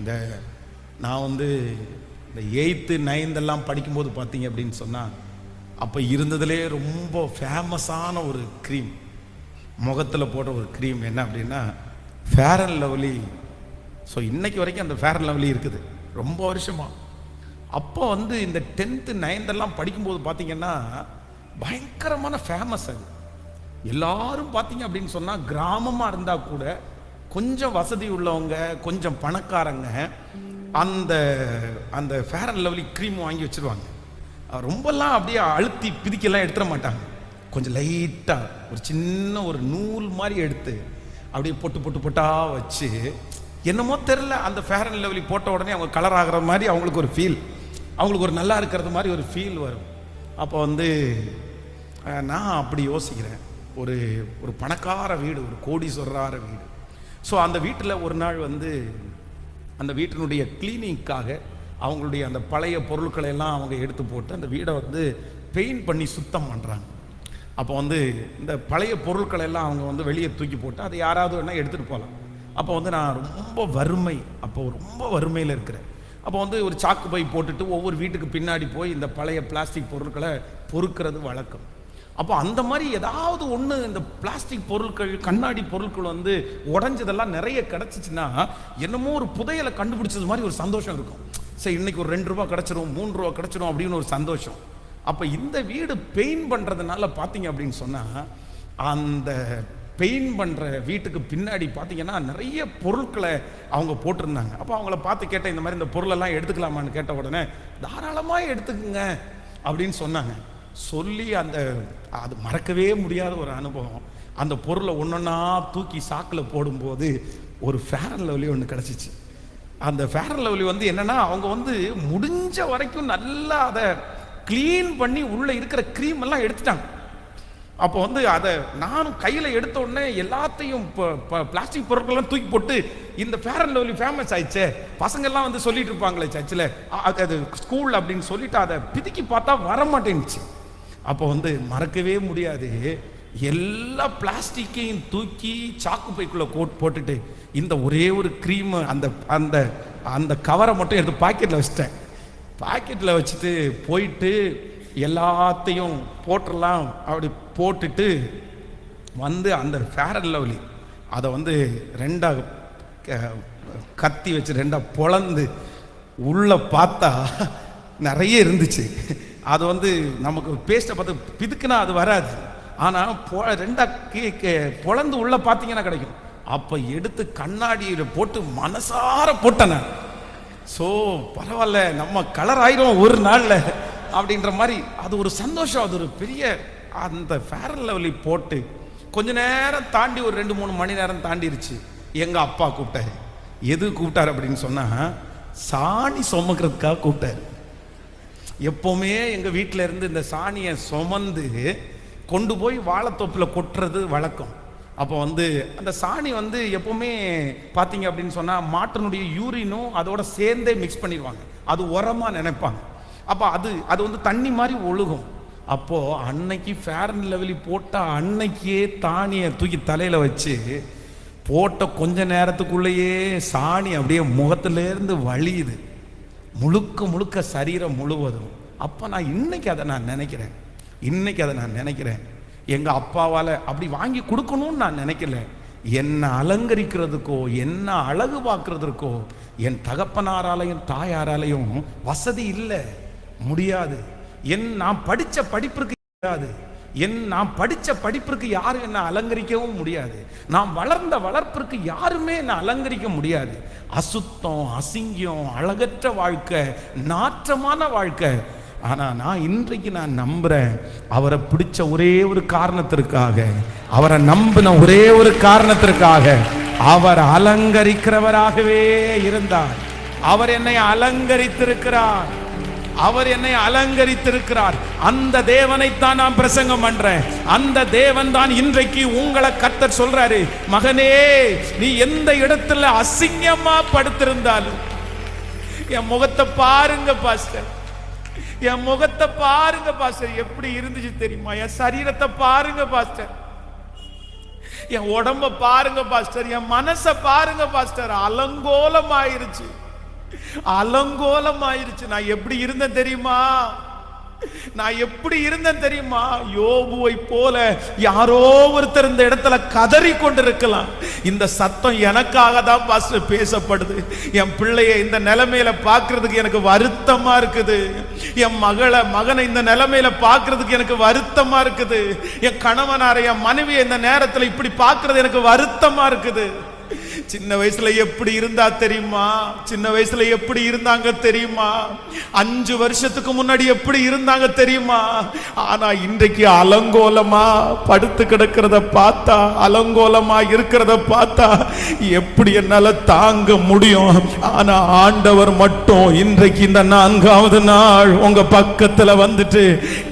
இந்த நான் வந்து இந்த 8th 9th படிக்கும்போது பார்த்தீங்க அப்படின்னு சொன்னால், அப்போ இருந்ததுலே ரொம்ப ஃபேமஸான ஒரு க்ரீம், முகத்தில் போடுற ஒரு க்ரீம் என்ன அப்படின்னா ஃபேர் அண்ட் லவ்லி. ஸோ இன்னைக்கு வரைக்கும் அந்த ஃபேர் அண்ட் லவ்லி இருக்குது ரொம்ப வருஷமா. அப்போ வந்து இந்த 10th 9th படிக்கும்போது பார்த்தீங்கன்னா பயங்கரமான ஃபேமஸ் அது. எல்லாரும் பார்த்தீங்க அப்படின்னு சொன்னால் கிராமமாக இருந்தால் கூட கொஞ்சம் வசதி உள்ளவங்க, கொஞ்சம் பணக்காரங்க அந்த அந்த ஃபேர் அண்ட் லவ்லி க்ரீம் வாங்கி வச்சுருவாங்க. ரொம்பலாம் அப்படியே அழுத்தி பிதிக்கெல்லாம் எடுத்துட மாட்டாங்க. கொஞ்சம் லைட்டாக ஒரு சின்ன ஒரு நூல் மாதிரி எடுத்து அப்படியே பொட்டு பொட்டு பொட்டாக வச்சு, என்னமோ தெரில, அந்த ஃபேர் அண்ட் லவ்லி போட்ட உடனே அவங்க கலர் ஆகிற மாதிரி அவங்களுக்கு ஒரு ஃபீல், அவங்களுக்கு ஒரு நல்லா இருக்கிறது மாதிரி ஒரு ஃபீல் வரும். அப்போ வந்து நான் அப்படி யோசிக்கிறேன், ஒரு ஒரு பணக்கார வீடு, ஒரு கோடீஸ்வரரான வீடு. ஸோ அந்த வீட்டில் ஒரு நாள் வந்து அந்த வீட்டினுடைய கிளீனிங்காக அவங்களுடைய அந்த பழைய பொருட்களை எல்லாம் அவங்க எடுத்து போட்டு அந்த வீடை வந்து பெயிண்ட் பண்ணி சுத்தம் பண்ணுறாங்க. அப்போ வந்து இந்த பழைய பொருட்களை எல்லாம் அவங்க வந்து வெளியே தூக்கி போட்டு அதை யாராவது வேணால் எடுத்துகிட்டு போகலாம். அப்போ வந்து நான் ரொம்ப வறுமையில் இருக்கிறேன். அப்போ வந்து ஒரு சாக்கு பை போட்டுட்டு ஒவ்வொரு வீட்டுக்கு பின்னாடி போய் இந்த பழைய பிளாஸ்டிக் பொருட்களை பொறுக்கிறது வழக்கம். அப்போ அந்த மாதிரி ஏதாவது ஒன்று இந்த பிளாஸ்டிக் பொருட்கள், கண்ணாடி பொருட்கள் வந்து உடஞ்சதெல்லாம் நிறைய கிடச்சிச்சின்னா என்னமோ ஒரு புதையலை கண்டுபிடிச்சது மாதிரி ஒரு சந்தோஷம் இருக்கும். சரி, இன்னைக்கு ஒரு 2 ரூபா கிடச்சிரும், 3 ரூபா கிடச்சிரும் அப்படின்னு ஒரு சந்தோஷம். அப்போ இந்த வீடு பெயிண்ட் பண்ணுறதுனால பார்த்தீங்க அப்படின்னு சொன்னால், அந்த பெயிண்ட் பண்ணுற வீட்டுக்கு பின்னாடி பார்த்தீங்கன்னா நிறைய பொருட்களை அவங்க போட்டிருந்தாங்க. அப்போ அவங்கள பார்த்து கேட்டேன், இந்த மாதிரி இந்த பொருளெல்லாம் எடுத்துக்கலாமான்னு கேட்ட உடனே தாராளமாக எடுத்துக்குங்க அப்படின்னு சொன்னாங்க. சொல்லி அது மறக்கவே முடியாத ஒரு அனுபவம். அந்த பொருளை ஒன்றொன்னா தூக்கி சாக்கில் போடும்போது ஒரு ஃபேர் அண்ட் லவ்லி ஒன்று கிடச்சிச்சு. அந்த ஃபேர் அண்ட் லவ்லி வந்து என்னென்னா, அவங்க வந்து முடிஞ்ச வரைக்கும் நல்லா அதை க்ளீன் பண்ணி உள்ளே இருக்கிற க்ரீம் எல்லாம் எடுத்துட்டாங்க. அப்போ வந்து அதை நானும் கையில் எடுத்த உடனே எல்லாத்தையும் பிளாஸ்டிக் பொருட்கள்லாம் தூக்கி போட்டு, இந்த ஃபேர் அண்ட் லவ்லி ஃபேமஸ் ஆயிடுச்சே, பசங்கள்லாம் வந்து சொல்லிட்டு இருப்பாங்களே சர்ச்சில், அது ஸ்கூல் அப்படின்னு சொல்லிட்டு அதை பிதுக்கி பார்த்தா வர மாட்டேன்னுச்சு. அப்போ வந்து மறக்கவே முடியாது, எல்லா பிளாஸ்டிக்கையும் தூக்கி சாக்கு பைக்குள்ளே போட்டுட்டு இந்த ஒரே ஒரு க்ரீம் அந்த அந்த அந்த கவரை மட்டும் எடுத்து பாக்கெட்டில் வச்சுட்டேன். பாக்கெட்டில் வச்சுட்டு போயிட்டு எல்லாத்தையும் போட்டுடலாம் அப்படி போட்டுட்டு வந்து அந்த ஃபேர் அண்ட் லவ்லி அதை வந்து 2 கத்தி வச்சு 2 பொளந்து உள்ளே பார்த்தா நிறைய இருந்துச்சு. அது வந்து நமக்கு பேஸ்ட்டை பார்த்து பிதுக்குனா அது வராது, ஆனால் 2 பொளந்து உள்ளே பார்த்தீங்கன்னா கிடைக்கும். அப்போ எடுத்து கண்ணாடியில் போட்டு மனசார போட்டேன். ஸோ பரவாயில்ல, நம்ம கலர் ஆயிரும் ஒரு நாளில் அப்படின்ற மாதிரி அது ஒரு சந்தோஷம். அது ஒரு பெரிய அந்த ஃபேர் அண்ட் லவ்லி போட்டு கொஞ்ச நேரம் தாண்டி ஒரு 2-3 மணி நேரம் தாண்டிருச்சு. எங்கள் அப்பா கூப்பிட்டாரு. எது கூப்பிட்டாரு அப்படின்னு சொன்னால், சாணி சுமக்கிறதுக்காக கூப்பிட்டாரு. எப்போவுமே எங்கள் வீட்டில் இருந்து இந்த சாணியை சுமந்து கொண்டு போய் வாழைத்தோப்பில் கொட்டுறது வழக்கம். அப்போ வந்து அந்த சாணி வந்து எப்போவுமே பார்த்தீங்க அப்படின்னு சொன்னால் மாட்டினுடைய யூரினும் அதோட சேர்ந்தே மிக்ஸ் பண்ணிடுவாங்க, அது உரமாக நினைப்பாங்க. அப்போ அது வந்து தண்ணி மாதிரி ஒழுகும். அப்போது அன்னைக்கு ஃபேர் அண்ட் லவ்லி போட்டால் அன்னைக்கே தானியை தூக்கி தலையில் வச்சு போட்ட கொஞ்ச நேரத்துக்குள்ளேயே சாணி அப்படியே முகத்திலேருந்து வழியுது, முழுக்க சரீரம் முழுவதும். அப்போ நான் இன்னைக்கு அதை நான் நினைக்கிறேன், எங்கள் அப்பாவால் அப்படி வாங்கி கொடுக்கணும்னு நான் நினைக்கல. என்னை அலங்கரிக்கிறதுக்கோ என்ன அழகு பார்க்கறதுக்கோ என் தகப்பனாராலையும் தாயாராலையும் வசதி இல்லை, முடியாது. நான் படித்த படிப்பிற்கு முடியாது, நான் படித்த படிப்பிற்கு யாரும் என்னை அலங்கரிக்கவும் முடியாது, நான் வளர்ந்த வளர்ப்பிற்கு யாருமே என்னை அலங்கரிக்க முடியாது. அசுத்தம், அசிங்கம், அழகற்ற வாழ்க்கை, நாற்றமான வாழ்க்கை. ஆனால் நான் இன்றைக்கு நம்புகிறேன், அவரை பிடிச்ச ஒரே ஒரு காரணத்திற்காக, அவரை நம்பின ஒரே ஒரு காரணத்திற்காக அவர் அலங்கரிக்கிறவராகவே இருந்தார். அவர் என்னை அலங்கரித்திருக்கிறார், அந்த தேவனைத்தான் நான் பிரசங்கம் பண்றேன். அந்த தேவன் தான் இன்றைக்கு உங்களை கர்த்தர் சொல்றாரு, மகனே, நீ எந்த இடத்துல அசிங்கமா படுத்திருந்தாலும் என் முகத்தை பாருங்க பாஸ்டர், என் முகத்தை பாருங்க பாஸ்டர், எப்படி இருந்துச்சு தெரியுமா? என் சரீரத்தை பாருங்க பாஸ்டர், என் உடம்ப பாருங்க பாஸ்டர், என் மனசை பாருங்க பாஸ்டர், அலங்கோலம் ஆயிருச்சு. அலங்கோலம் ஆயிருச்சு. நான் எப்படி இருந்தேன் தெரியுமா? நான் எப்படி இருந்தேன் தெரியுமா? யோபுவை போல யாரோ ஒருத்தர் இந்த இடத்துல கதறி கொண்டிருக்கலாம். இந்த சத்தம் எனக்காக தான் பாஸ்டர் பேசப்படுது. என் பிள்ளைய இந்த நிலைமையில பார்க்கிறதுக்கு எனக்கு வருத்தமா இருக்குது. என் மகனை இந்த நிலைமையில பார்க்கிறதுக்கு எனக்கு வருத்தமா இருக்குது. என் கணவனாரை, என் மனைவியை இந்த நேரத்தில் இப்படி பார்க்கிறது எனக்கு வருத்தமா இருக்குது. சின்ன வயசுல எப்படி இருந்தா தெரியுமா? சின்ன வயசுல எப்படி இருந்தாங்க தெரியுமா? 5 வருஷத்துக்கு முன்னாடி எப்படி இருந்தாங்க தெரியுமா? ஆனா இன்றைக்கு அலங்கோலமா படுத்து கிடக்கிறத பார்த்தா, அலங்கோலமா இருக்கிறத பார்த்தா எப்படி என்னால தாங்க முடியும்? ஆனா ஆண்டவர் மட்டும் இன்றைக்கு இந்த 4வது நாள் உங்க பக்கத்துல வந்துட்டு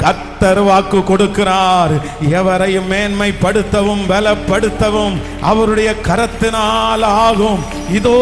கர்த்தர் வாக்கு கொடுக்கிறார். எவரையும் மேன்மைப்படுத்தவும் பலப்படுத்தவும் அவருடைய கரத்தினால் ஆகும். இதோ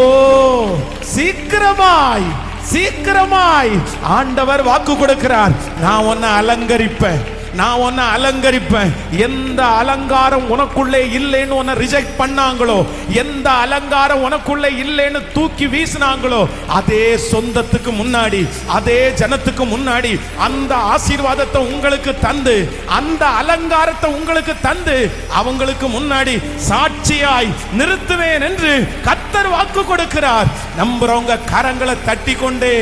சீக்கிரமாய் சீக்கிரமாய் ஆண்டவர் வாக்கு கொடுக்கிறார். நான் உன்னை அலங்கரிப்பேன், நான் உன்னை அலங்கரிப்பேன். எந்த அலங்காரம் உனக்குள்ளே இல்லைன்னு உன்னை ரிஜெக்ட் பண்ணாங்களோ, எந்த அலங்காரம் உனக்குள்ளே இல்லைன்னு தூக்கி வீசினாங்களோ, அதே சொந்தத்துக்கு முன்னாடி, அதே ஜனத்துக்கு முன்னாடி அந்த ஆசீர்வாதத்தை உங்களுக்கு தந்து, அந்த அலங்காரத்தை உங்களுக்கு தந்து அவங்களுக்கு முன்னாடி சாட்சியாய் நிறுத்துவேன் என்று கர்த்தர் வாக்கு கொடுக்கிறார். நம்புறவங்க கரங்களை தட்டி கொண்டே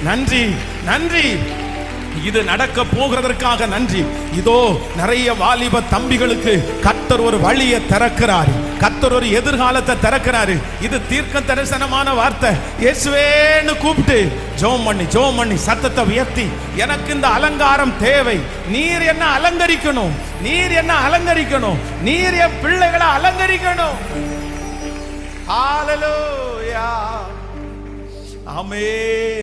நன்றி நன்றி, இது நடக்க போகிறதற்காக நன்றி. இதோ நிறைய வாலிப தம்பிகளுக்கு கர்த்தர் ஒரு வழியை திறக்கிறார், கர்த்தர் ஒரு எதிர்காலத்தை திறக்கிறாரு. இது தீர்க்க தரிசனமான வார்த்தை. இயேசுவேன்னு கூப்பிட்டு ஜெபம் பண்ணி சத்தத்தை உயர்த்தி, எனக்கு இந்த அலங்காரம் தேவை, நீர் என்ன அலங்கரிக்கணும், நீர் என்ன அலங்கரிக்கணும், நீர் என் பிள்ளைகளை அலங்கரிக்கணும். ஹல்லேலூயா, ஆமென்.